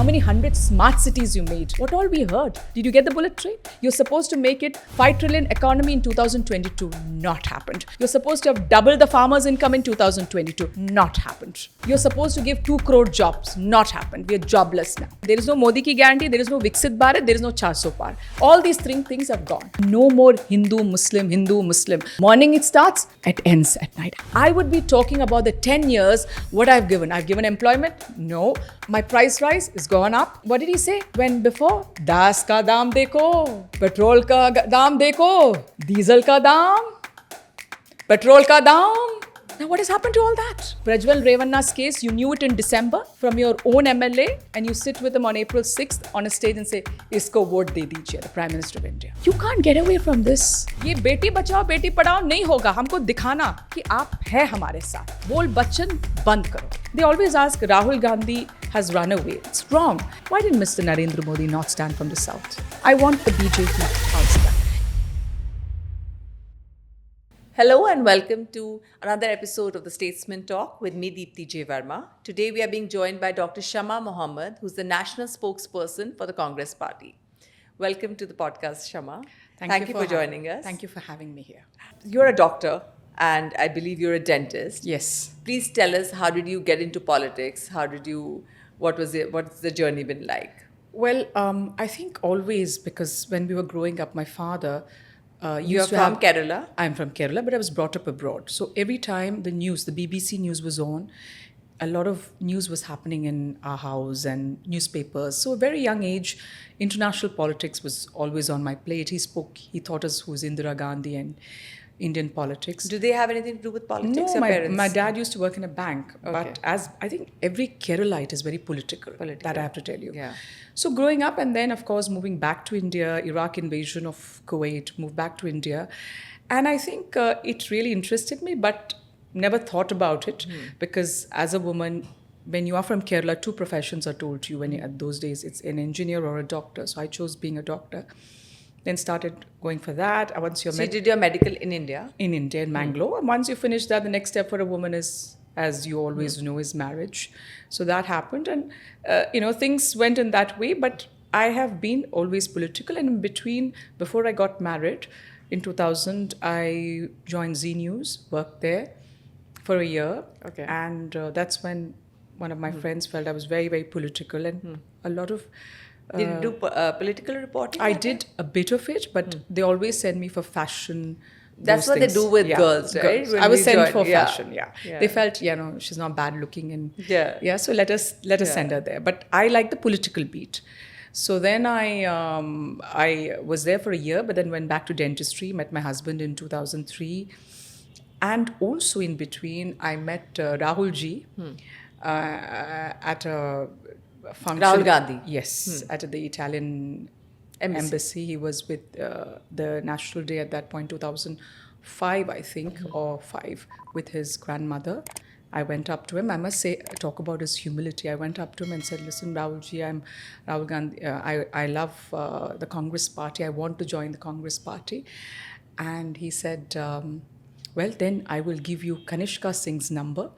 how many 100 smart cities you made. What all we heard? Did you get the bullet train? You're supposed to make it 5 trillion economy in 2022. Not happened. You're supposed to have doubled the farmers' income in 2022. Not happened. You're supposed to give 2 crore jobs. Not happened. We are jobless now. There is no Modi ki guarantee. There is no Viksit Bharat. There is no 400 par. All these three things have gone. No more Hindu, Muslim, Hindu, Muslim. Morning it starts, it ends at night. I would be talking about the 10 years, what I've given. I've given employment? No. My price rise is gone up. What did he say? When before? Das ka daam dekho. Petrol ka daam dekho. Diesel ka daam. Petrol ka daam. Now what has happened to all that? Prajwal Revanna's case, you knew it in December from your own MLA and you sit with him on April 6th on a stage and say, isko vote de dijiye, the Prime Minister of India. You can't get away from this. ये बेटी बचाओ बेटी पढ़ाओ नहीं होगा. हमको दिखाना कि आप है हमारे साथ. बोल बच्चन बंद करो. They always ask, Rahul Gandhi has run away. It's wrong. Why did Mr. Narendra Modi not stand from the south? I want the BJP house back. Hello and welcome to another episode of the Statesman Talk with me, Deepti J. Verma. Today we are being joined by Dr. Shama Mohamed, who's the national spokesperson for the Congress Party. Welcome to the podcast, Shama. Thank you for joining us. Thank you for having me here. You're a doctor and I believe you're a dentist. Yes. Please tell us, how did you get into politics? What's the journey been like? Well, I think always, because when we were growing up, my father You're from Kerala? I'm from Kerala, but I was brought up abroad. So every time the BBC news was on, a lot of news was happening in our house and newspapers. So a very young age, international politics was always on my plate. He taught us who's Indira Gandhi and Indian politics. Do they have anything to do with politics? No, your parents? my dad used to work in a bank. Okay. But as I think every Keralite is very political. That I have to tell you. Yeah. So growing up and then, of course, moving back to India, Iraq invasion of Kuwait, moved back to India. And I think it really interested me, but never thought about it because as a woman, when you are from Kerala, 2 professions are told to you. At those days, it's an engineer or a doctor. So I chose being a doctor. Then started going for that. So you did your medical in India? In India, in Mangalore. And once you finish that, the next step for a woman is, as you always know, is marriage. So that happened. And, things went in that way. But I have been always political. And in between, before I got married, in 2000, I joined Z News, worked there for a year. Okay. And that's when one of my friends felt I was very, very political. And a lot of... Did you do political reporting? I did a bit of it, but they always send me for fashion. That's what they do with girls, right? I was sent for fashion, yeah. They felt, she's not bad looking. And yeah. So let us send her there. But I like the political beat. So then I was there for a year, but then went back to dentistry, met my husband in 2003. And also in between, I met Rahul ji at a function. Rahul Gandhi? Yes, at the Italian embassy. He was with the National Day at that point, 2005, I think, or 5, with his grandmother. I went up to him. I must say, talk about his humility. I went up to him and said, listen, Rahulji, I'm Rahul Gandhi. I love the Congress Party. I want to join the Congress Party. And he said, well, then I will give you Kanishka Singh's number.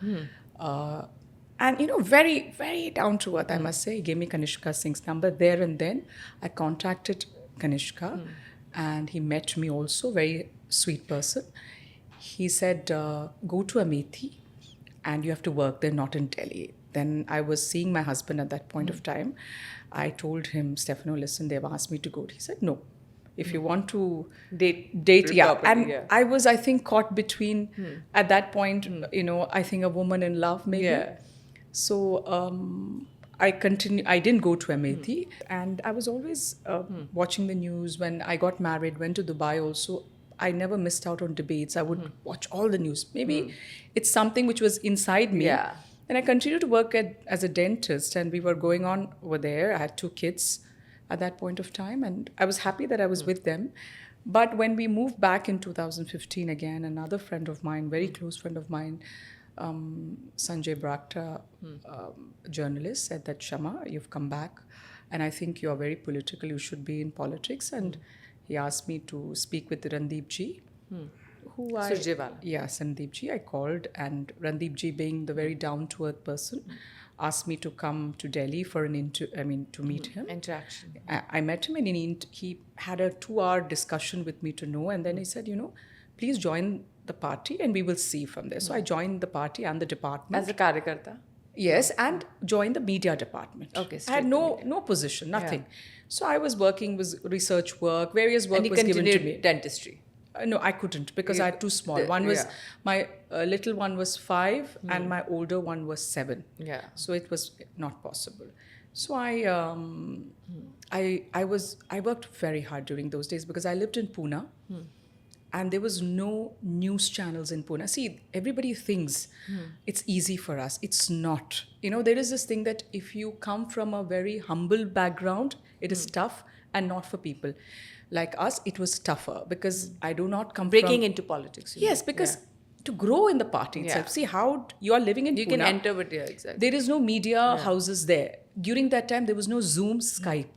And, very, very down to earth, I must say. He gave me Kanishka Singh's number there and then. I contacted Kanishka and he met me also, very sweet person. He said, go to Amethi and you have to work there, not in Delhi. Then I was seeing my husband at that point of time. I told him, Stefano, listen, they've asked me to go. He said, no. If you want to date, yeah. And I was, I think, caught between, at that point, I think a woman in love, maybe. Yeah. So I didn't go to Amethi and I was always watching the news. When I got married, went to Dubai also, I never missed out on debates. I would watch all the news. Maybe it's something which was inside me. Yeah. And I continued to work as a dentist and we were going on over there. I had 2 kids at that point of time and I was happy that I was with them. But when we moved back in 2015 again, another friend of mine, very close friend of mine, Sanjay Brakta, journalist, said that, Shama, you've come back and I think you're very political, you should be in politics. And he asked me to speak with Randeep ji, Surjewala. Yeah, Sandeep ji. I called and Randeep ji, being the very down-to-earth person, asked me to come to Delhi for to meet him. Interaction. I met him, and he had a 2-hour discussion with me to know, and then he said, please join the party and we will see from there. So I joined the party and the department. As a Karyakarta? Yes, and joined the media department. Okay, I had no position, nothing. So I was working with research work, various work And you was given to continued me. dentistry? No, I couldn't because I had too small. One was, my little one was 5 and my older one was 7. Yeah. So it was not possible. So I worked very hard during those days because I lived in Pune. And there was no news channels in Pune. See, everybody thinks it's easy for us. It's not. There is this thing that if you come from a very humble background, it is tough, and not for people like us. It was tougher because I do not come Breaking into politics. Yes, because to grow in the party itself. See how you are living in Pune. You can enter with exactly. There is no media houses there. During that time, there was no Zoom, Skype.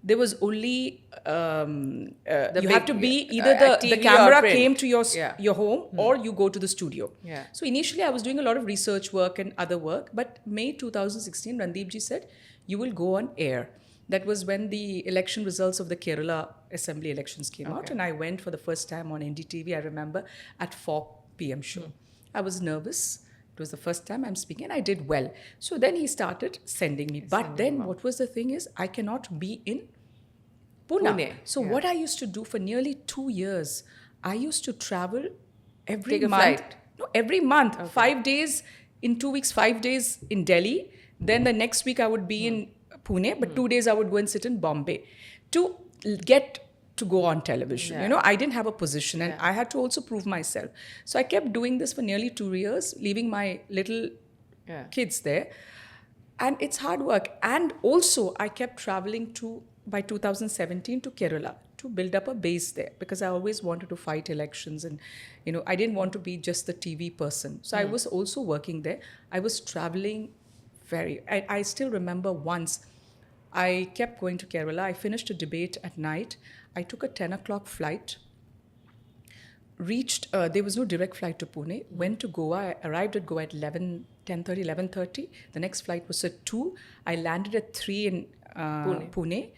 There was only you have to be either the camera came to your home or you go to the studio. Yeah. So initially I was doing a lot of research work and other work, but May 2016 Randeep ji said you will go on air. That was when the election results of the Kerala assembly elections came out, and I went for the first time on NDTV, I remember, at 4 p.m. show. I was nervous. It was the first time I'm speaking, and I did well. So then he started sending me. But then what was the thing is, I cannot be in Pune. So what I used to do for nearly 2 years, I used to travel every month. Flight. No, every month. 5 days, in 2 weeks, 5 days in Delhi. Then the next week I would be in Pune, but 2 days I would go and sit in Bombay to get to go on television. I didn't have a position, and I had to also prove myself. So I kept doing this for nearly 2 years, leaving my little kids there. And it's hard work. And also I kept traveling by 2017 to Kerala to build up a base there, because I always wanted to fight elections, and I didn't want to be just the TV person. So I was also working there. I was traveling I still remember once I kept going to Kerala. I finished a debate at night. I took a 10 o'clock flight, reached, there was no direct flight to Pune, went to Goa. I arrived at Goa at 11:30. The next flight was at 2. I landed at 3 in Pune.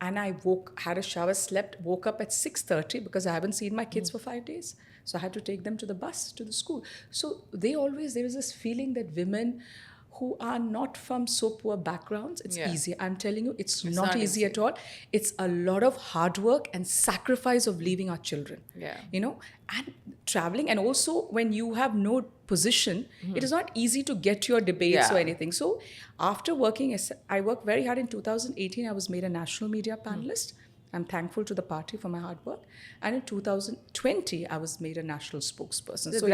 And I had a shower, slept, woke up at 6:30 because I haven't seen my kids for 5 days. So I had to take them to the bus, to the school. So there is this feeling that women who are not from so poor backgrounds, it's easy. I'm telling you, it's not easy at all. It's a lot of hard work and sacrifice of leaving our children. And traveling. And also when you have no position, it is not easy to get your debates or anything. So after working, I worked very hard. In 2018, I was made a national media panelist. I'm thankful to the party for my hard work. And in 2020, I was made a national spokesperson. So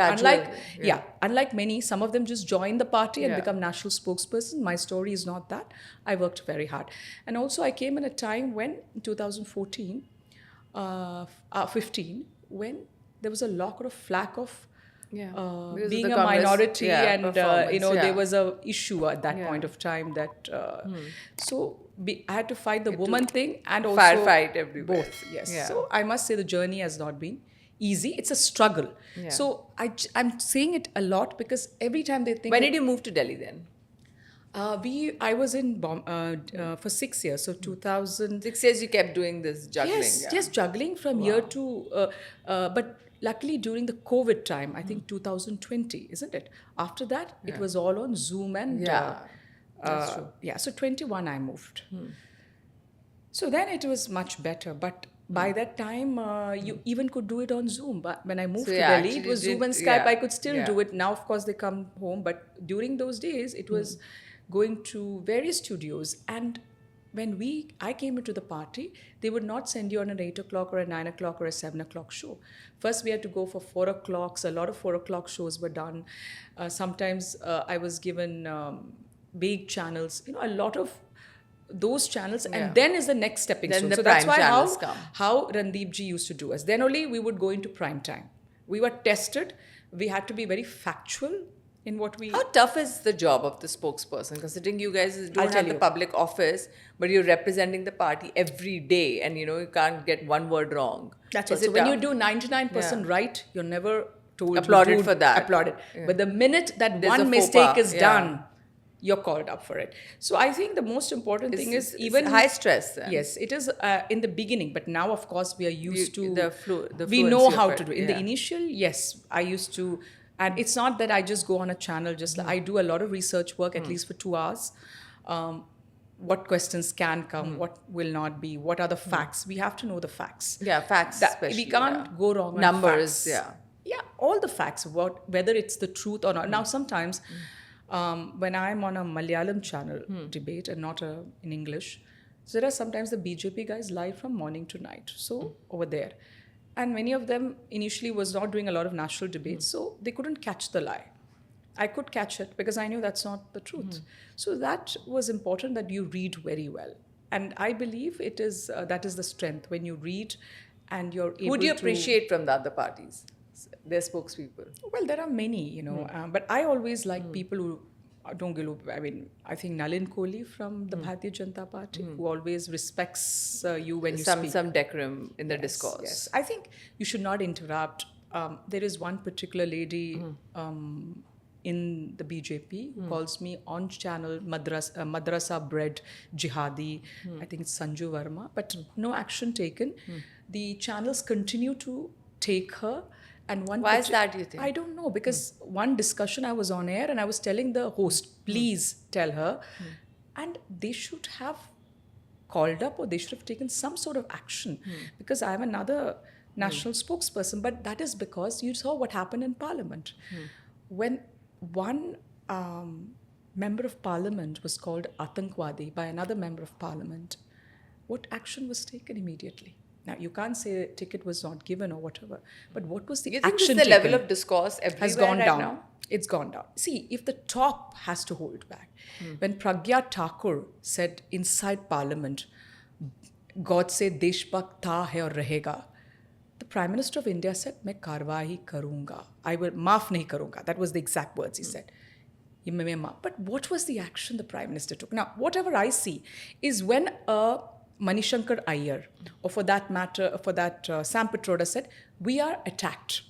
unlike many, some of them just join the party and become national spokesperson. My story is not that. I worked very hard. And also I came in a time when, in 2014, 15, when there was a lot of flack of being a minority, and there was a issue at that point of time that I had to fight the woman thing and also firefight everywhere. Both. Yes. So I must say the journey has not been easy. It's a struggle. So I'm saying it a lot because every time they think. When did you move to Delhi then? I was in for 6 years. So 2000. 6 years you kept doing this juggling. Yes, just juggling from year to. But luckily during the COVID time, I think 2020, isn't it? After that, it was all on Zoom and. That's true. So 21 I moved. So then it was much better. But by that time, you even could do it on Zoom. But when I moved to Delhi, it was Zoom and Skype. I could still do it. Now, of course, they come home. But during those days, it was going to various studios. And when I came into the party, they would not send you on an 8 o'clock or a 9 o'clock or a 7 o'clock show. First, we had to go for 4 o'clocks. A lot of 4 o'clock shows were done. Sometimes I was given big channels, a lot of those channels. And then is the next stepping stone. So that's why how Randeep ji used to do us. Then only we would go into prime time. We were tested. We had to be very factual in what we... How tough is the job of the spokesperson, considering you guys don't have the public office, but you're representing the party every day and, you can't get one word wrong. That's right. So when you do 99% right, you're never told... Applauded for that. Applauded. But the minute that there's one mistake is done, you're called up for it. So I think the most important thing is It's even high stress. Then. Yes, it is in the beginning, but now of course we are used to the we know fluency how of to it, do it. In the yeah. initial, yes, I used to, and it's not that I just go on a channel. Just I do a lot of research work, at least for 2 hours. What questions can come, what will not be, what are the facts? We have to know the facts. Yeah, facts especially. We can't go wrong on numbers. facts. Yeah. All the facts, whether it's the truth or not. Now sometimes when I'm on a Malayalam channel debate and not in English, so there are sometimes the BJP guys live from morning to night, so over there, and many of them initially was not doing a lot of national debates, so they couldn't catch the lie. I could catch it because I knew that's not the truth. So that was important, that you read very well. And I believe it is that is the strength, when you read and you're able to... Who do you appreciate from the other parties, their spokespeople? Well, there are many, but I always like people who don't give up. I mean, I think Nalin Kohli from the Bharatiya Janata Party, who always respects you when you speak. Some decorum in the discourse. Yes, I think you should not interrupt. There is one particular lady in the BJP who calls me on channel madrasa bred jihadi. I think it's Sanju Verma, but no action taken. The channels continue to take her. And why is that, do you think? I don't know, because one discussion I was on air and I was telling the host, please tell her, and they should have called up, or they should have taken some sort of action, because I am another national spokesperson. But that is because you saw what happened in Parliament. When one member of Parliament was called Atankwadi by another member of Parliament, what action was taken immediately? Now, you can't say a ticket was not given or whatever, but what was the action taken? You think the level of discourse everywhere has gone down. Now? It's gone down. See, if the top has to hold back, when Pragya Thakur said inside Parliament, God se deshbhakt tha hai aur rahega, the Prime Minister of India said, "Main karwahi karunga. I will maaf nahi karunga." That was the exact words he said. But what was the action the Prime Minister took? Now, whatever I see is when a Manishankar Iyer, or for that matter, Sam Pitroda said, we are attacked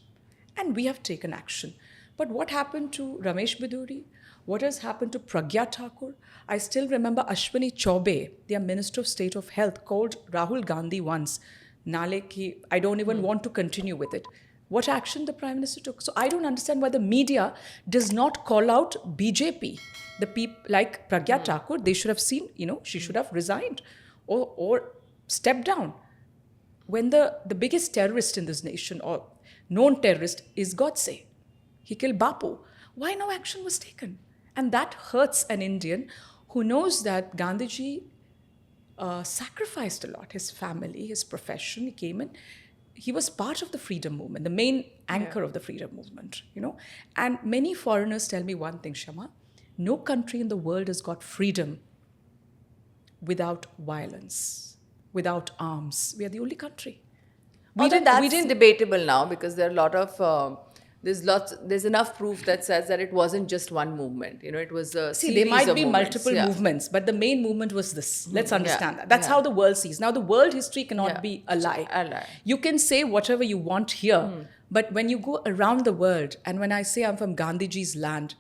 and we have taken action. But what happened to Ramesh Biduri? What has happened to Pragya Thakur? I still remember Ashwini Chaubey, their Minister of State of Health, called Rahul Gandhi once, Nale ki, I don't even want to continue with it. What action the Prime Minister took? So I don't understand why the media does not call out BJP. The people like Pragya Thakur, they should have seen, she should have resigned. Or step down. When the biggest terrorist in this nation, or known terrorist, is Godse. He killed Bapu. Why no action was taken? And that hurts an Indian who knows that Gandhiji sacrificed a lot. His family, his profession, he came in. He was part of the freedom movement, the main anchor of the freedom movement, And many foreigners tell me one thing, Shama, no country in the world has got freedom without violence, without arms. We are the only country. We didn't debatable now, because there are a lot of there's enough proof that says that it wasn't just one movement. It was a series there might of be movements. multiple movements, but the main movement was this. Let's understand that. That's how the world sees. Now, the world history cannot be a lie. You can say whatever you want here, but when you go around the world, and when I say I'm from Gandhiji's land,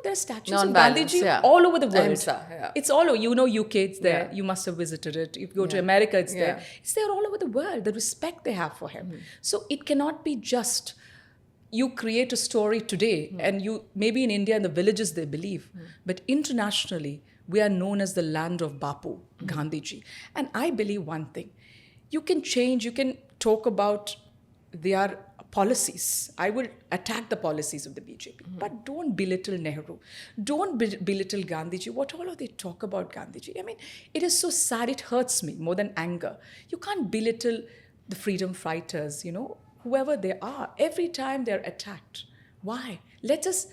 there are statues of Gandhiji all over the world. Ahimsa, It's all over. UK, it's there. You must have visited it. If you go to America, it's there. It's there all over the world, the respect they have for him. So it cannot be just you create a story today, and you maybe in India, in the villages, they believe. But internationally, we are known as the land of Bapu, Gandhiji. And I believe one thing. You can change, you can talk about their policies. I will attack the policies of the BJP, but don't belittle Nehru. Don't belittle Gandhiji. What all of they talk about Gandhiji? I mean, it is so sad. It hurts me more than anger. You can't belittle the freedom fighters, whoever they are. Every time they're attacked. Why? Let us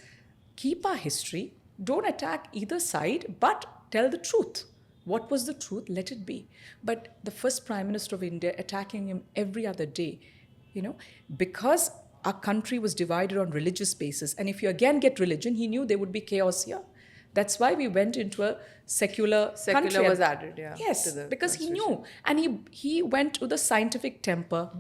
keep our history. Don't attack either side, but tell the truth. What was the truth? Let it be. But the first Prime Minister of India attacking him every other day, because our country was divided on religious basis. And if you again get religion, he knew there would be chaos here. That's why we went into a secular country. Secular was added, Yes, because he knew. And he went to the scientific temper.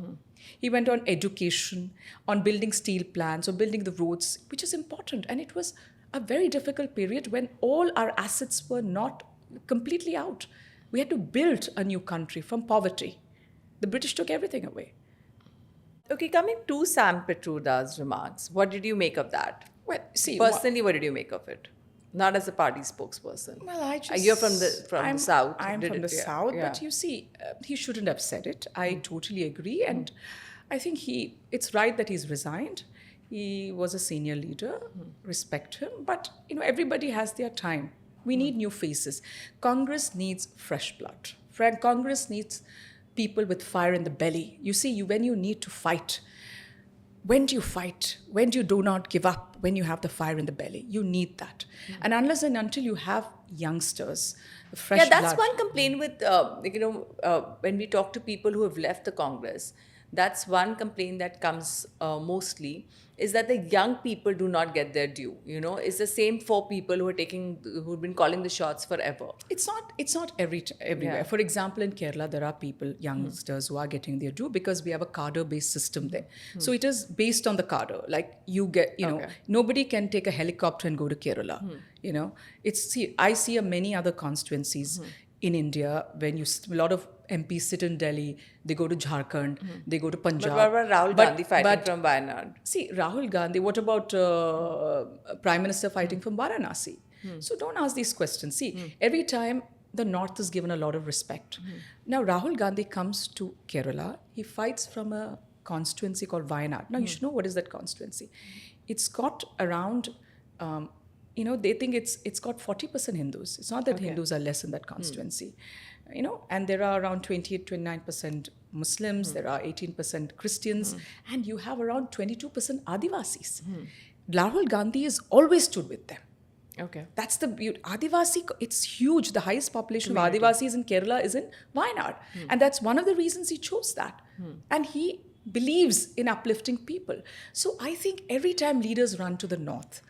He went on education, on building steel plants, or building the roads, which is important. And it was a very difficult period when all our assets were not completely out. We had to build a new country from poverty. The British took everything away. Okay, coming to Sam Petruda's remarks, what did you make of that? Well, see, Personally, what did you make of it? Not as a party spokesperson. Well, I just... You're from the South. I'm from the South, but you see, he shouldn't have said it. I totally agree. And I think it's right that he's resigned. He was a senior leader. Respect him. But, everybody has their time. We need new faces. Congress needs fresh blood. Congress needs people with fire in the belly. You see, when you need to fight, when do you fight? When do you do not give up? When you have the fire in the belly. You need that. And unless and until you have youngsters, fresh that's blood. one complaint with, when we talk to people who have left the Congress, that's one complaint that comes mostly, is that the young people do not get their due. It's the same for people who've been calling the shots forever. It's not everywhere. For example, in Kerala, there are people, youngsters, who are getting their due because we have a cadre-based system there. So it is based on the cadre. Like you get, nobody can take a helicopter and go to Kerala. I see many other constituencies in India when a lot of MPs sit in Delhi, they go to Jharkhand, they go to Punjab. But what about Rahul Gandhi fighting from Wayanad? See, Rahul Gandhi, what about Prime Minister fighting from Varanasi? So don't ask these questions. See, every time the North is given a lot of respect. Now, Rahul Gandhi comes to Kerala, he fights from a constituency called Wayanad. Now, you should know what is that constituency. It's got around... they think it's got 40% Hindus. It's not that Hindus are less in that constituency. And there are around 28-29% Muslims, there are 18% Christians, and you have around 22% Adivasis. Rahul Gandhi has always stood with them. Okay. That's the beauty. Adivasi, it's huge. The highest population of Adivasis in Kerala is in Wayanad. And that's one of the reasons he chose that. And he believes in uplifting people. So I think every time leaders run to the north,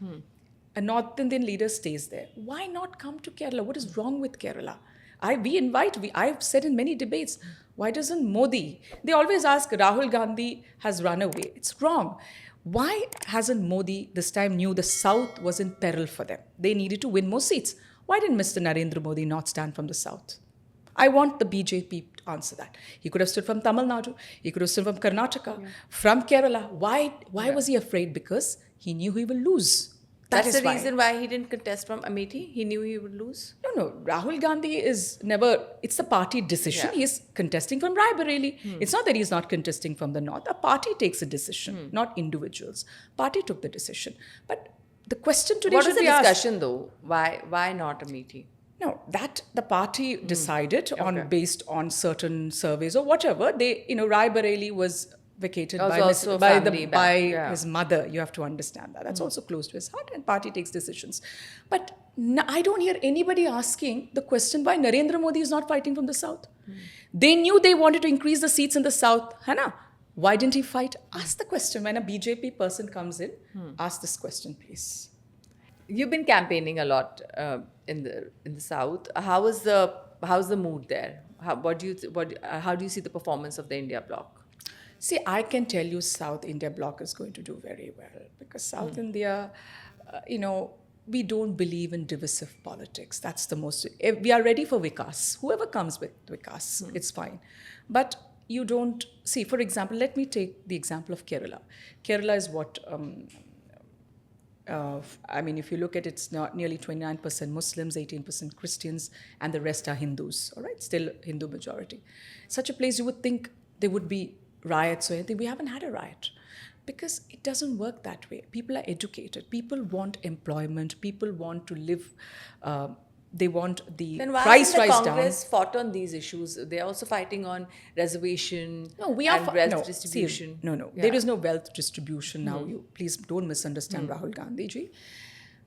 a North Indian leader stays there. Why not come to Kerala? What is wrong with Kerala? I've said in many debates, why doesn't Modi? They always ask, Rahul Gandhi has run away. It's wrong. Why hasn't Modi this time knew the South was in peril for them? They needed to win more seats. Why didn't Mr. Narendra Modi not stand from the South? I want the BJP to answer that. He could have stood from Tamil Nadu. He could have stood from Karnataka, from Kerala. Why was he afraid? Because he knew he will lose. That's the reason why he didn't contest from Amethi? He knew he would lose? No. Rahul Gandhi is never... It's the party decision. He is contesting from Raebareli. It's not that he's not contesting from the north. A party takes a decision, not individuals. Party took the decision. But the question today should be asked... What was the discussion asked, though? Why not Amethi? No, that the party decided based on certain surveys or whatever. Raebareli was vacated by his mother. You have to understand that. That's also close to his heart, and party takes decisions. But I don't hear anybody asking the question why Narendra Modi is not fighting from the south. They knew they wanted to increase the seats in the south. Hana, why didn't he fight? Ask the question. When a BJP person comes in, ask this question, please. You've been campaigning a lot in the south. How's the mood there? How do you see the performance of the India bloc? See, I can tell you South India bloc is going to do very well because South India, we don't believe in divisive politics. That's the most... We are ready for Vikas. Whoever comes with Vikas, it's fine. But you don't... See, for example, let me take the example of Kerala. Kerala is what... if you look at it, it's not nearly 29% Muslims, 18% Christians, and the rest are Hindus, all right? Still Hindu majority. Such a place you would think there would be riots or anything. We haven't had a riot because it doesn't work that way. People are educated. People want employment. People want to live. They want the price rise down. The Congress fought on these issues. They're also fighting on reservation and wealth distribution. There is no wealth distribution now. You please don't misunderstand Rahul Gandhi ji.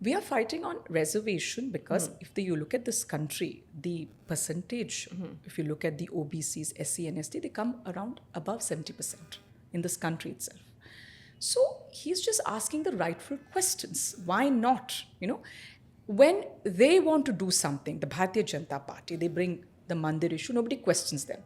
We are fighting on reservation because if you look at this country, the percentage, if you look at the OBCs, SC and ST, they come around above 70% in this country itself. So he's just asking the rightful questions. Why not? When they want to do something, the Bharatiya Janata Party, they bring the Mandir issue, nobody questions them.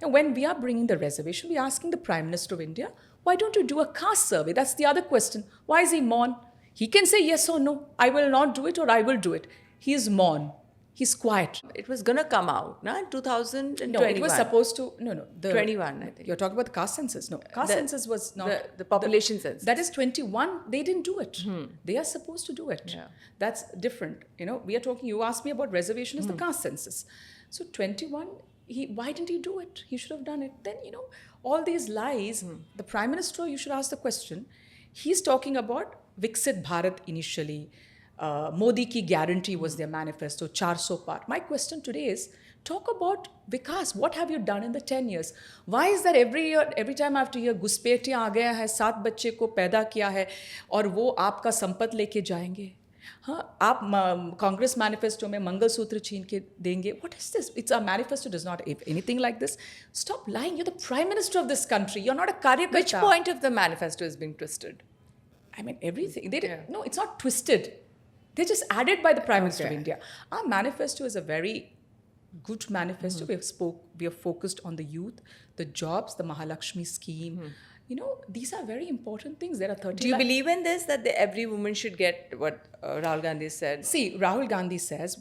And when we are bringing the reservation, we are asking the Prime Minister of India, why don't you do a caste survey? That's the other question. Why is he Mon? He can say yes or no. I will not do it or I will do it. He is mom. He's quiet. It was going to come out in 2021. No, it was supposed to. No. 21, I think. You're talking about the caste census. No, caste census was not. The population census. That is 21. They didn't do it. They are supposed to do it. Yeah. That's different. We are talking, you asked me about reservation is the caste census. So 21, why didn't he do it? He should have done it. Then, all these lies, the Prime Minister, you should ask the question. He's talking about Viksit Bharat initially. Modi ki guarantee was their manifesto, 400 part. My question today is, talk about Vikas. What have you done in the 10 years? Why is that every year, every time I have to hear, घुसपैठियां आ गया है, 7 बच्चे को पैदा किया है, और वो आपका संपत्त लेके जाएंगे. हाँ, आप कांग्रेस मैनिफेस्टो में मंगलसूत्र छीन के देंगे. What is this? It's our manifesto does not if anything like this. Stop lying. You're the Prime Minister of this country. You're not a Karyakarta. Which point of the manifesto is being twisted? I mean, everything. No, it's not twisted. They're just added by the Prime Minister of India. Our manifesto is a very good manifesto. We are focused on the youth, the jobs, the Mahalakshmi scheme. These are very important things. There are 30. Do you believe in this, that every woman should get what Rahul Gandhi said? See, Rahul Gandhi says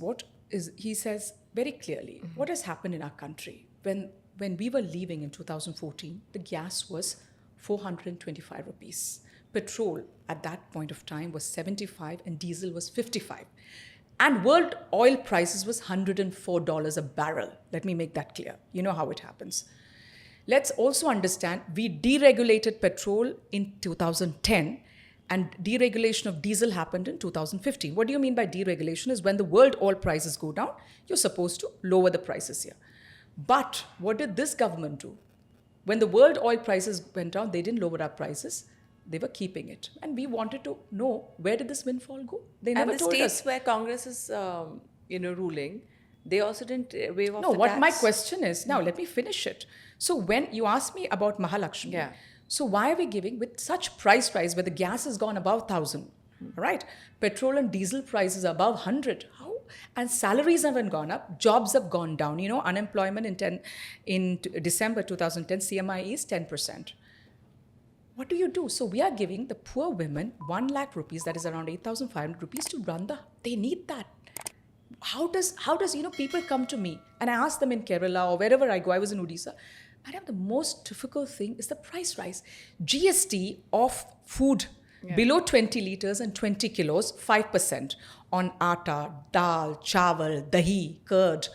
he says very clearly what has happened in our country. When we were leaving in 2014, the gas was 425 rupees. Petrol at that point of time was 75 and diesel was 55. And world oil prices was $104 a barrel. Let me make that clear. You know how it happens. Let's also understand we deregulated petrol in 2010 and deregulation of diesel happened in 2015. What do you mean by deregulation? Is when the world oil prices go down, you're supposed to lower the prices here. But what did this government do? When the world oil prices went down, they didn't lower our prices. They were keeping it. And we wanted to know, where did this windfall go? They never told us. And the states where Congress is, ruling, they also didn't waive off the tax. No, what my question is, now let me finish it. So when you asked me about Mahalakshmi, so why are we giving with such price rise where the gas has gone above 1,000, right? Petrol and diesel prices are above 100. How? And salaries haven't gone up, jobs have gone down. Unemployment in December 2010, CMI is 10%. What do you do? So we are giving the poor women 1 lakh rupees, that is around 8,500 rupees to run they need that. How does people come to me and I ask them in Kerala or wherever I go, I was in Odisha, madam, the most difficult thing is the price rise. GST of food below 20 liters and 20 kilos, 5% on atta, dal, chawal, dahi, curd,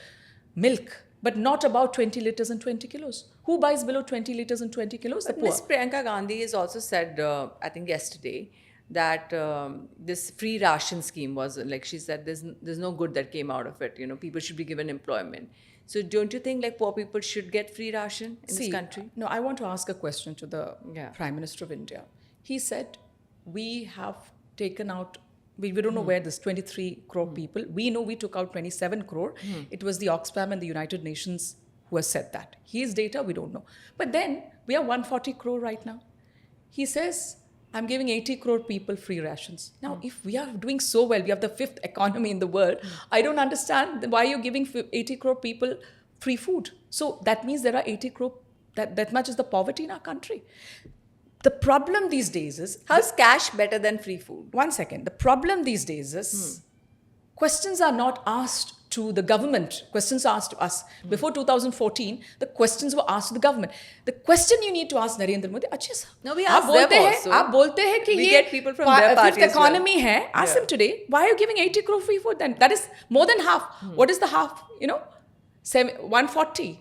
milk, but not about 20 liters and 20 kilos. Who buys below 20 liters and 20 kilos? The poor. Ms. Priyanka Gandhi has also said, I think yesterday, that this free ration scheme was, like she said, there's no good that came out of it. People should be given employment. So don't you think poor people should get free ration in this country? No, I want to ask a question to the Prime Minister of India. He said, we have taken out, we don't know where this 23 crore people, we know we took out 27 crore. It was the Oxfam and the United Nations who has said that. His data, we don't know. But then we are 140 crore right now. He says, I'm giving 80 crore people free rations. Now, if we are doing so well, we have the 5th economy in the world, I don't understand why you're giving 80 crore people free food. So that means there are 80 crore, that much is the poverty in our country. The problem these days is... How's cash better than free food? One second. The problem these days is questions are not asked to the government. Questions are asked to us. Before 2014, the questions were asked to the government. The question you need to ask Narendra Modi, no, we ask them also. आप बोलते हैं कि we get people from their party 5th economy है. Ask them today, why are you giving 80 crore free food then? That is more than half. What is the half? 140,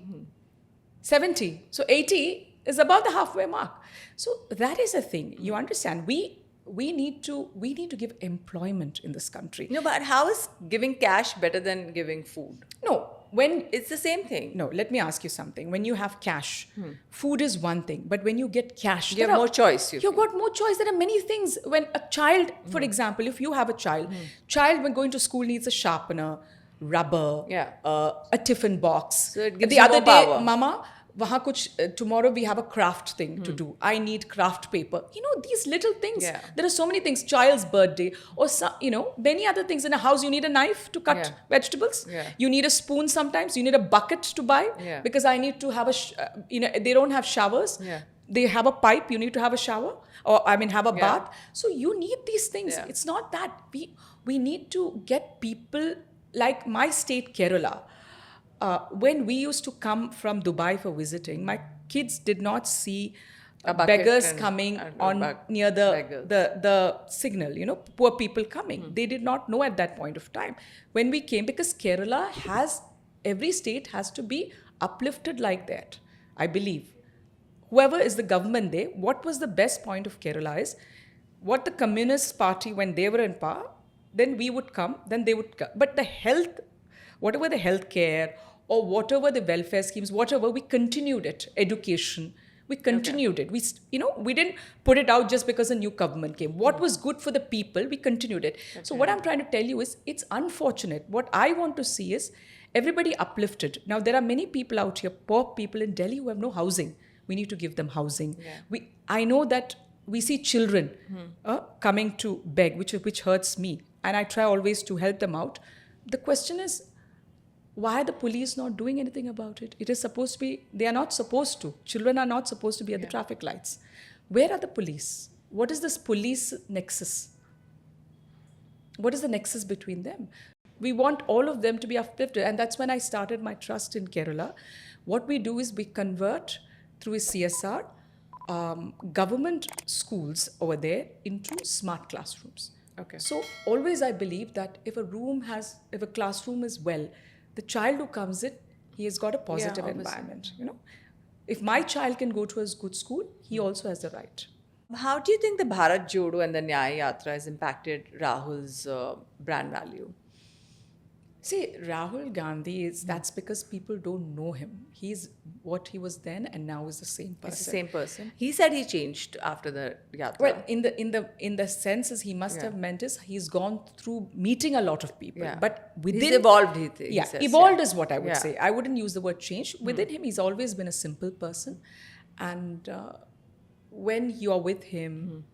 70. So 80 is above the halfway mark. So that is a thing. You understand? We need to give employment in this country. No, but how is giving cash better than giving food? No, it's the same thing. No, let me ask you something. When you have cash, food is one thing. But when you get cash, you have more choice. You've got more choice. There are many things. When a child, for example, if you have a child when going to school needs a sharpener, rubber, a tiffin box. So it gives the you other more day, power. Mama, tomorrow we have a craft thing to do. I need craft paper. These little things. Yeah. There are so many things. Child's birthday or many other things. In a house, you need a knife to cut vegetables. Yeah. You need a spoon sometimes. You need a bucket to buy because I need to have they don't have showers. Yeah. they have a pipe, you need to have a shower, or have a Yeah. bath. So you need these things. Yeah. It's not that we need to get people like my state, Kerala. When we used to come from Dubai for visiting, my kids did not see A bucket beggars and- coming and on near beggars. the signal, poor people coming. They did not know at that point of time. When we came, because Kerala every state has to be uplifted like that, I believe. Whoever is the government there, what was the best point of Kerala is, what the Communist Party, when they were in power, then we would come, then they would come. But the health, whatever the health care or whatever the welfare schemes, whatever, we continued it. Education, we continued it. We didn't put it out just because a new government came. What was good for the people, we continued it. So what I'm trying to tell you is, it's unfortunate. What I want to see is everybody uplifted. Now, there are many people out here, poor people in Delhi, who have no housing. We need to give them housing. Yeah. I know that we see children coming to beg, which hurts me. And I try always to help them out. The question is, why are the police not doing anything about it? It is supposed to be, they are not supposed to. Children are not supposed to be at the traffic lights. Where are the police? What is this police nexus? What is the nexus between them? We want all of them to be uplifted. And that's when I started my trust in Kerala. What we do is we convert through a CSR government schools over there into smart classrooms. Okay. So always I believe that if a classroom is well, the child who comes in, he has got a positive environment. If my child can go to a good school, he also has the right. How do you think the Bharat Jodo and the Nyaya Yatra has impacted Rahul's brand value? See, Rahul Gandhi that's because people don't know him. He's what he was then and now is the same person. It's the same person. He said he changed after the Yatra. Well, in the senses he must have meant is he's gone through meeting a lot of people. Yeah. But within he's evolved, he says. Evolved is what I would Yeah. say. I wouldn't use the word change. Within him, he's always been a simple person. And when you are with him...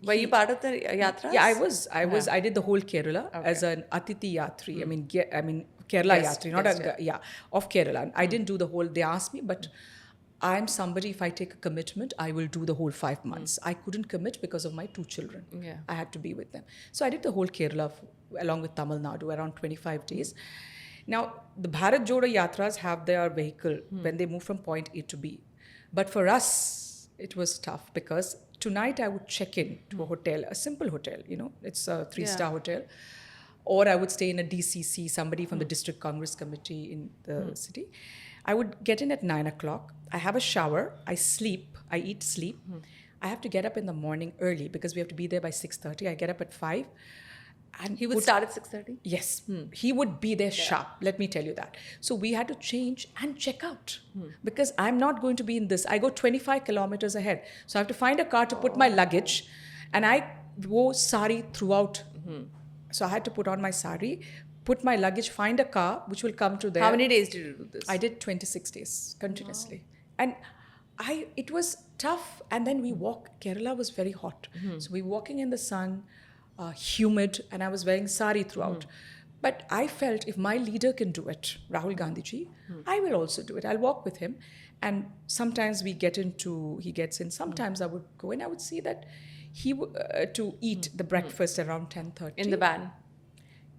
Were you part of the Yatra? Yeah, I was. I did the whole Kerala as an Atiti Yatri. I mean, Kerala Guest, Yatri, not of Kerala. I didn't do the whole. They asked me, but I'm somebody. If I take a commitment, I will do the whole 5 months. I couldn't commit because of my 2 children. Yeah. I had to be with them. So I did the whole Kerala along with Tamil Nadu, around 25 days. Now, the Bharat Jodo Yatras have their vehicle when they move from point A to B. But for us, it was tough because tonight I would check in to a hotel, a simple hotel, it's a 3-star hotel. Or I would stay in a DCC, somebody from the District Congress Committee in the city. I would get in at 9 o'clock. I have a shower. I sleep. I eat, sleep. I have to get up in the morning early because we have to be there by 6:30. I get up at 5. And He would start at 6:30? Yes. He would be there sharp, let me tell you that. So we had to change and check out because I'm not going to be in this. I go 25 kilometers ahead. So I have to find a car to put my luggage, and I wore sari throughout. So I had to put on my sari, put my luggage, find a car which will come to there. How many days did you do this? I did 26 days continuously. And it was tough. And then we walk. Kerala was very hot. So we were walking in the sun, humid, and I was wearing sari throughout. But I felt if my leader can do it, Rahul Gandhi ji, I will also do it. I'll walk with him. And sometimes he gets in. Sometimes I would go and I would see that he to eat the breakfast around 10:30. In the van?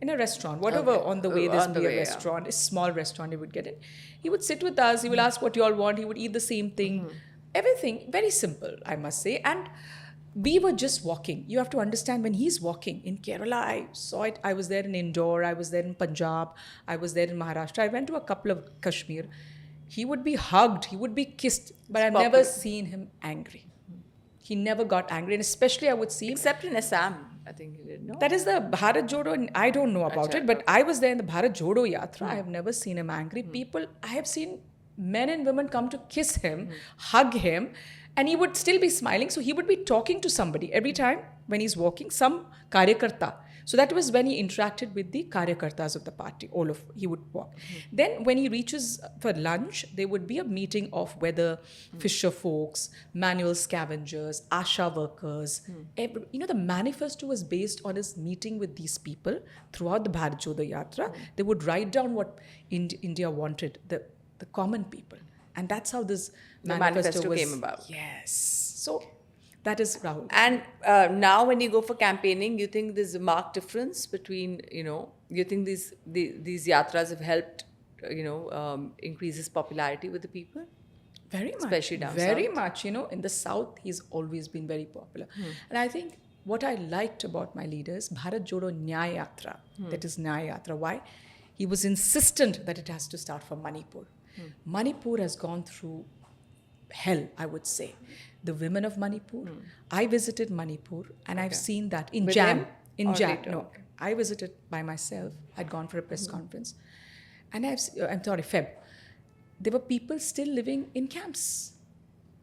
In a restaurant, whatever on the way, there's be a restaurant, a small restaurant he would get in. He would sit with us, he will ask what you all want, he would eat the same thing. Everything, very simple, I must say. And we were just walking. You have to understand when he's walking in Kerala, I saw it. I was there in Indore, I was there in Punjab, I was there in Maharashtra. I went to a couple of Kashmir. He would be hugged, he would be kissed, but I've never seen him angry. He never got angry, and especially I would see him. Except in Assam, I think he did, no? That is the Bharat Jodo, and I don't know about it, but I was there in the Bharat Jodo Yatra. I have never seen him angry. People, I have seen men and women come to kiss him, hug him, and he would still be smiling. So he would be talking to somebody every time when he's walking, some karyakarta. So that was when he interacted with the karyakartas of the party. He would walk. Then when he reaches for lunch, there would be a meeting of whether fisher folks, manual scavengers, ASHA workers. The manifesto was based on his meeting with these people throughout the Bharat Jodo Yatra. They would write down what India wanted, the common people. And that's how this The manifesto was, came about. Yes. So that is Rahul. And now, when you go for campaigning, you think there's a marked difference between, you think these yatras have helped, increase his popularity with the people? Very much. Especially down very south. much. In the south, he's always been very popular. And I think what I liked about my leaders, Bharat Jodo Nyaya Yatra, that is Nyaya Yatra. Why? He was insistent that it has to start from Manipur. Manipur has gone through hell, I would say. The women of Manipur. I visited Manipur and I've seen that in With Jan. him In or Jan. later? No, I visited by myself. I'd gone for a press conference. And Feb. There were people still living in camps.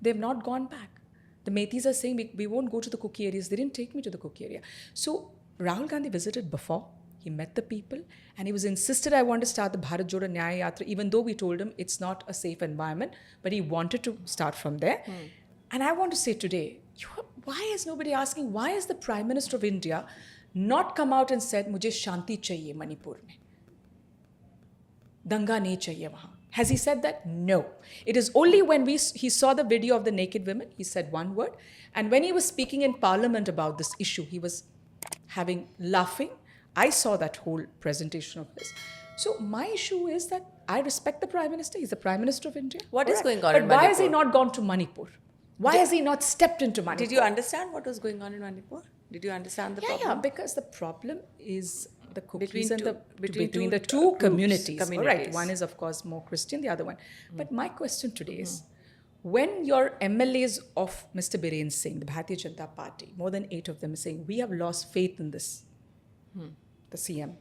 They've not gone back. The Metis are saying, we won't go to the cookie areas. They didn't take me to the cookie area. So Rahul Gandhi visited before. He met the people and he was insisted, I want to start the Bharat Jodo Nyaya Yatra, even though we told him it's not a safe environment, but he wanted to start from there. And I want to say today, why is nobody asking, why is the Prime Minister of India not come out and said, Mujhe shanti chahiye Manipur mein. Danga nahi chahiye wahan. Has he said that? No. It is only when he saw the video of the naked women, he said one word. And when he was speaking in Parliament about this issue, he was laughing. I saw that whole presentation of his. So my issue is that I respect the Prime Minister. He's the Prime Minister of India. What is going on but in why has he Manipur? not gone to Manipur? Why has he not stepped into Manipur? Did you understand what was going on in Manipur? Did you understand the problem? Yeah, because the problem is the cookies Between the two two groups, communities. All right, communities. one is of course more Christian, the other one. But my question today is, when your MLAs of Mr. Biren Singh, the Bharatiya Janata Party, more than 8 of them are saying, we have lost faith in this, the CM.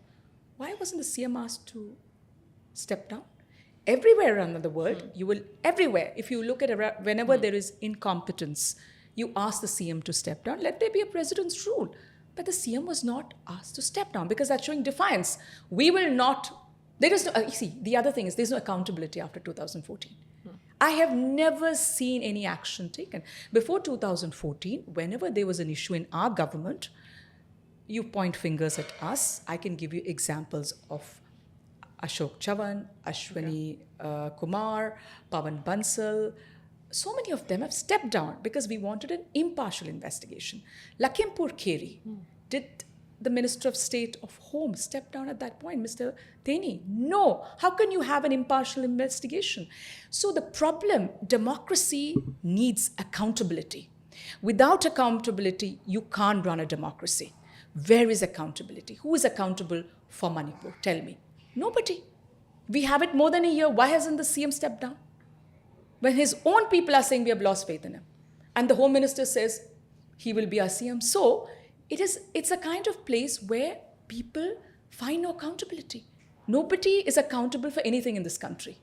Why wasn't the CM asked to step down? Everywhere around the world, you will, everywhere, if you look at whenever there is incompetence, you ask the CM to step down. Let there be a president's rule. But the CM was not asked to step down because that's showing defiance. We will not, there is no, you see, the other thing is there's no accountability after 2014. I have never seen any action taken. Before 2014, whenever there was an issue in our government, you point fingers at us. I can give you examples of Ashok Chavan, Ashwani Kumar, Pawan Bansal. So many of them have stepped down because we wanted an impartial investigation. Lakhimpur Kheri, did the Minister of State of Home step down at that point, Mr. Teni? No. How can you have an impartial investigation? So the problem, democracy needs accountability. Without accountability, you can't run a democracy. Where is accountability? Who is accountable for Manipur? Tell me. Nobody. We have it more than a year. Why hasn't the CM stepped down? When his own people are saying we have lost faith in him. And the Home Minister says he will be our CM. So it's a kind of place where people find no accountability. Nobody is accountable for anything in this country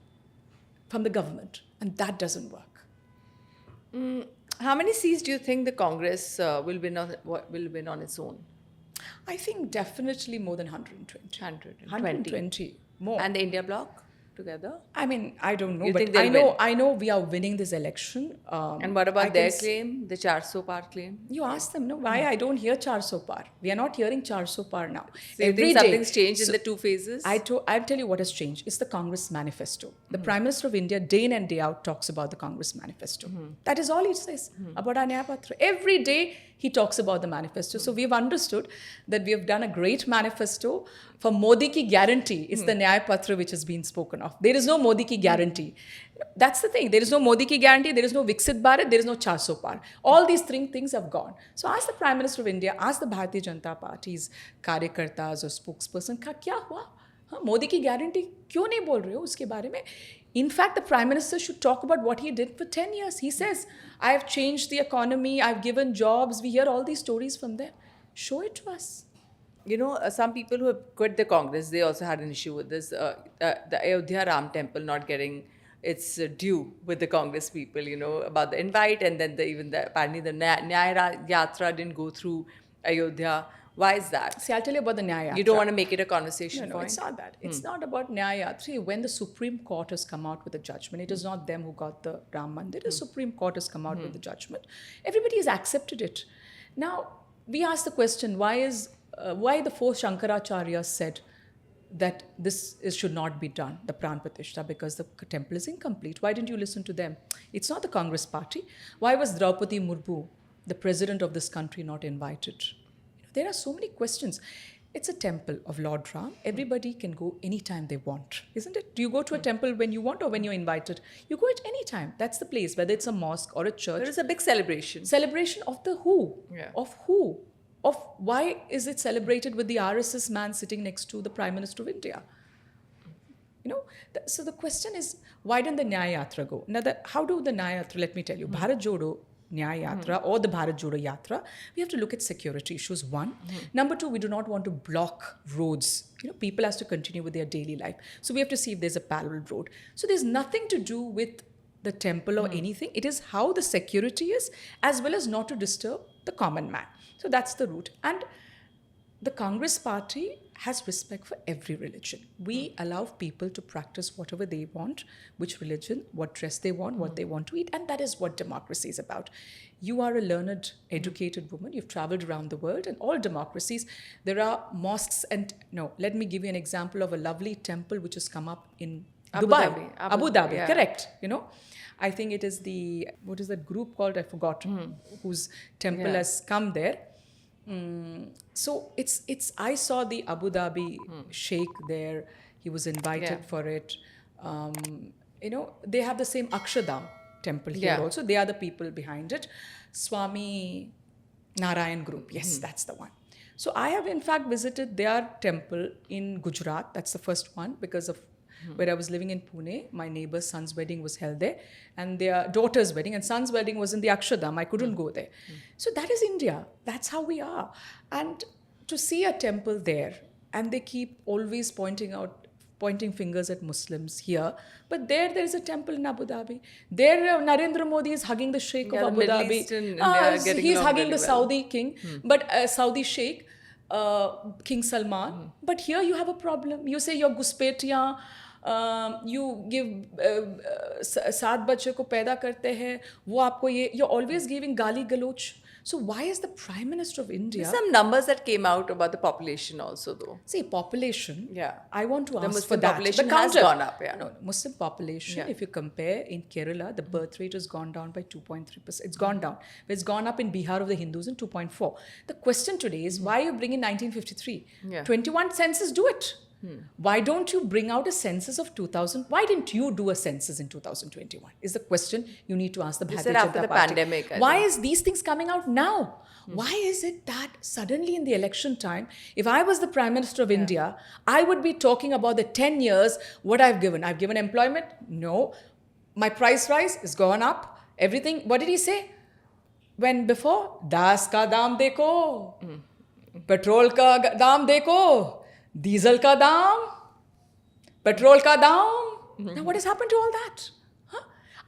from the government. And that doesn't work. How many seats do you think the Congress will win on its own? I think definitely more than 120. 120 more. And the India bloc together? I mean, I don't know, You but think they'll win? I know we are winning this election. And what about their claim, the 400 par claim? You ask them, no, why I don't hear 400 par? We are not hearing 400 par now. So you think something's changed in the two phases? I'll tell you what has changed. It's the Congress manifesto. The Prime Minister of India, day in and day out, talks about the Congress manifesto. That is all he says about our Nyaya Patra. Every day he talks about the manifesto. So we've understood that we have done a great manifesto for Modi ki guarantee. It's the Nyaya Patra which has been spoken of. There is no Modi ki guarantee. That's the thing. There is no Modi ki guarantee. There is no Viksit Bharat. There is no 400 par. All these three things have gone. So ask the Prime Minister of India, ask the Bharatiya Janata Party's कार्यकर्ताज or spokesperson का क्या हुआ? मोदी की guarantee क्यों नहीं बोल रहे हो उसके बारे में? In fact, the Prime Minister should talk about what he did for 10 years. He says, I have changed the economy, I've given jobs. We hear all these stories from them. Show it to us. You know, some people who have quit the Congress, they also had an issue with this. The Ayodhya Ram Temple not getting its due with the Congress people, you know, about the invite, and then apparently the Nyaya Yatra didn't go through Ayodhya. Why is that? See, I'll tell you about the Nyaya Yatra. You don't want to make it a conversation No, point? it's not that. It's not about Nyaya Yatra. When the Supreme Court has come out with a judgment, it is not them who got the Ram Mandir. The Supreme Court has come out with the judgment. Everybody has accepted it. Now, we ask the question, why the four Shankaracharyas said that should not be done, the Pran Pratishtha, because the temple is incomplete. Why didn't you listen to them? It's not the Congress party. Why was Draupadi Murmu, the president of this country, not invited? There are so many questions. It's a temple of Lord Ram. Everybody can go anytime they want, isn't it? Do you go to a temple when you want or when you're invited? You go at any time. That's the place, whether it's a mosque or a church. There is a big celebration. Celebration of the who? Yeah. Of who? Of why is it celebrated with the RSS man sitting next to the Prime Minister of India? So the question is, why didn't the Nyaya Yatra go? Now, how do the Nyaya Yatra, let me tell you, Bharat Jodo Nyaya Yatra or the Bharat Jodo Yatra, we have to look at security issues, one. Number two, we do not want to block roads. People has to continue with their daily life. So we have to see if there's a parallel road. So there's nothing to do with the temple or anything. It is how the security is, as well as not to disturb the common man. So that's the route. And the Congress party has respect for every religion. We allow people to practice whatever they want, which religion, what dress they want, what they want to eat, and that is what democracy is about. You are a learned, educated woman. You've traveled around the world, and all democracies, there are mosques. And let me give you an example of a lovely temple which has come up in Dubai. Abu Dhabi, yeah. Correct. I think it is what is that group called? I've forgotten, whose temple has come there. So I saw the Abu Dhabi Sheikh there. He was invited for it. They have the same Akshardham temple here also. They are the people behind it. Swami Narayan group. Yes, that's the one. So I have in fact visited their temple in Gujarat. That's the first one because of where I was living in Pune. My neighbor's son's wedding was held there, and their daughter's wedding and son's wedding was in the Akshardham. I couldn't go there. So that is India. That's how we are. And to see a temple there, and they keep always pointing fingers at Muslims here, but there is a temple in Abu Dhabi. There Narendra Modi is hugging the Sheikh of Abu Dhabi. He's hugging the Saudi king, but Saudi Sheikh, King Salman. But here you have a problem. You say your guspetiyan, you give सात बच्चे को पैदा करते हैं, वो आपको you're always giving गाली गलोच. So why is the Prime Minister of India? There's some numbers that came out about the population also, though. See, population. Yeah. I want to ask Muslim for that. population has gone up. Yeah. No, Muslim population. If you compare in Kerala, the birth rate has gone down by 2.3%. It's gone down. But it's gone up in Bihar of the Hindus in 2.4. The question today is why you bring in 1953? 21 census, do it. Why don't you bring out a census of 2000? Why didn't you do a census in 2021? Is the question you need to ask the Bharatiya Janata after the Party. pandemic. Why is these things coming out now? Why is it that suddenly in the election time, if I was the Prime Minister of India, I would be talking about the 10 years, what I've given. I've given employment? No. My price rise has gone up. Everything. What did he say? When before? Das ka daam dekho. Petrol ka daam dekho. Diesel ka daam, petrol ka daam. Now what has happened to all that?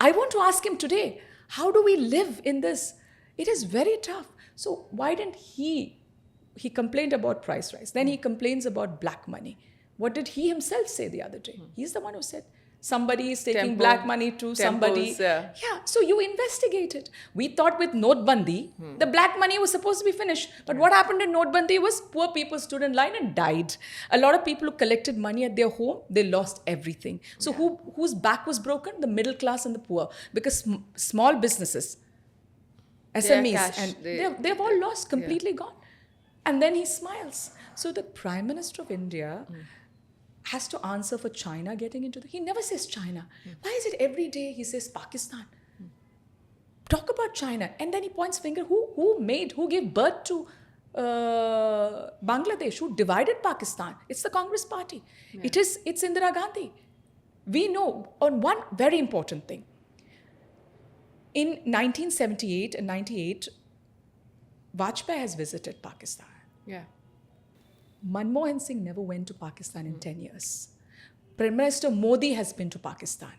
I want to ask him today, how do we live in this? It is very tough. So why didn't he complained about price rise. Then he complains about black money. What did he himself say the other day? He's the one who said, somebody is taking black money to somebody. Yeah, so you investigate it. We thought with Notebandi, the black money was supposed to be finished. But what happened in Notebandi was poor people stood in line and died. A lot of people who collected money at their home, they lost everything. So whose back was broken? The middle class and the poor. Because small businesses, SMEs, and they've all lost, completely gone. And then he smiles. So the Prime Minister of India has to answer for China getting into he never says China. Why is it every day he says Pakistan? Talk about China. And then he points finger, who gave birth to Bangladesh, who divided Pakistan? It's the Congress party. It's Indira Gandhi. We know on one very important thing. In 1978 and 98, Vajpayee has visited Pakistan. Yeah. Manmohan Singh never went to Pakistan in 10 years. Prime Minister Modi has been to Pakistan.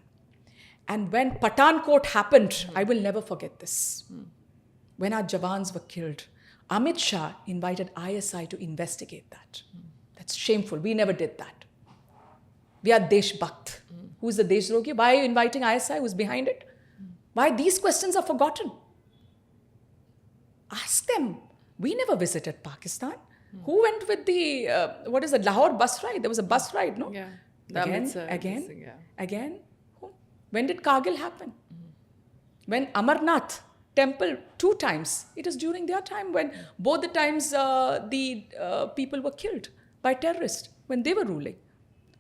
And when Pathankot happened, I will never forget this. When our Jawans were killed, Amit Shah invited ISI to investigate that. That's shameful. We never did that. We are Desh Bhakt. Who's the Deshrogi? Why are you inviting ISI? Who's behind it? Why these questions are forgotten? Ask them. We never visited Pakistan. Who went with the, what is it, Lahore bus ride? There was a bus ride, no? Yeah. Again. Who? When did Kargil happen? When Amarnath temple 2 times. It is during their time when both the times the people were killed by terrorists when they were ruling.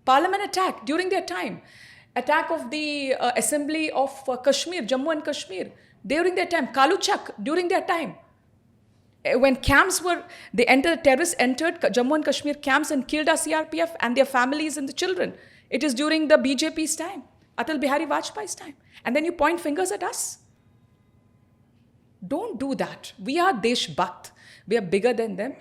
Parliament attack during their time. Attack of the assembly of Kashmir, Jammu and Kashmir during their time. Kaluchak during their time. When camps were, terrorists entered Jammu and Kashmir camps and killed our CRPF and their families and the children. It is during the BJP's time, Atal Bihari Vajpayee's time. And then you point fingers at us. Don't do that. We are Desh Bhakt. We are bigger than them.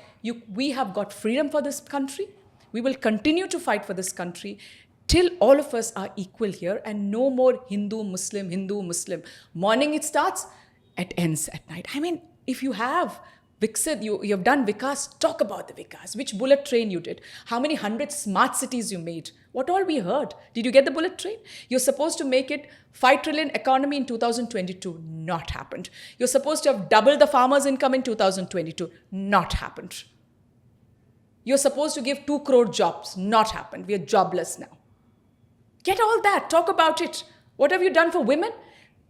We have got freedom for this country. We will continue to fight for this country till all of us are equal here and no more Hindu, Muslim. Morning it starts, it ends at night. I mean, if you have Viksit, you have done Vikas, talk about the Vikas. Which bullet train you did? How many 100 smart cities you made? What all we heard? Did you get the bullet train? You're supposed to make it 5 trillion economy in 2022. Not happened. You're supposed to have doubled the farmers' income in 2022. Not happened. You're supposed to give 2 crore jobs. Not happened. We are jobless now. Get all that. Talk about it. What have you done for women?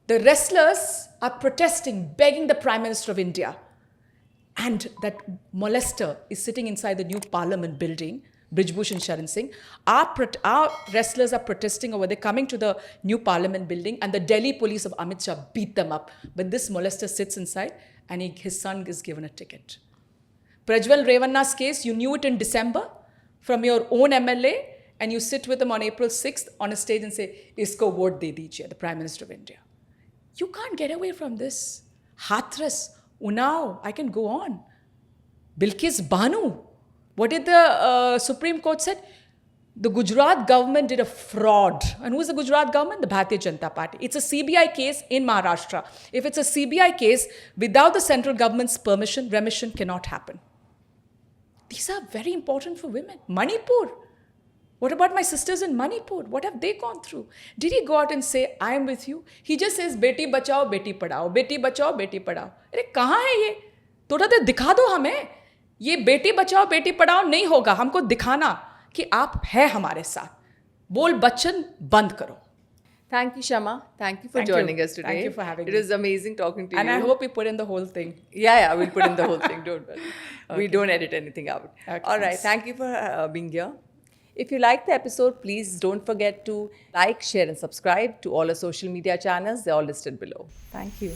The wrestlers are protesting, begging the Prime Minister of India. And that molester is sitting inside the new parliament building, Brijbhushan Sharan Singh. Our wrestlers are protesting over there, coming to the new parliament building, and the Delhi police of Amit Shah beat them up. But this molester sits inside and his son is given a ticket. Prajwal Revanna's case, you knew it in December from your own MLA, and you sit with him on April 6th on a stage and say, Isko vote de dijiye, the Prime Minister of India. You can't get away from this. Hathras, Unnao, I can go on. Bilkis Banu. What did the Supreme Court said? The Gujarat government did a fraud. And who is the Gujarat government? The Bharatiya Janata Party. It's a CBI case in Maharashtra. If it's a CBI case, without the central government's permission, remission cannot happen. These are very important for women. Manipur. What about my sisters in Manipur? What have they gone through? Did he go out and say, I am with you? He just says, Beti bachao, beti padhao. Beti bachao, beti padhao. अरे कहाँ है ये? थोड़ा देर दिखा दो हमें. ये बेटी बचाओ, बेटी पढ़ाओ नहीं होगा. हमको दिखाना कि आप है हमारे साथ. बोल बच्चन बंद करो. Thank you, Shama. Thank you for joining us today. Thank you for having me. It was amazing talking to you. And I hope you put in the whole thing. Yeah, we'll put in the whole thing. Don't worry. Okay. We don't edit anything out. Okay, all right. thanks. Thank you for being here. If you liked the episode, please don't forget to like, share, and subscribe to all our social media channels. They're all listed below. Thank you.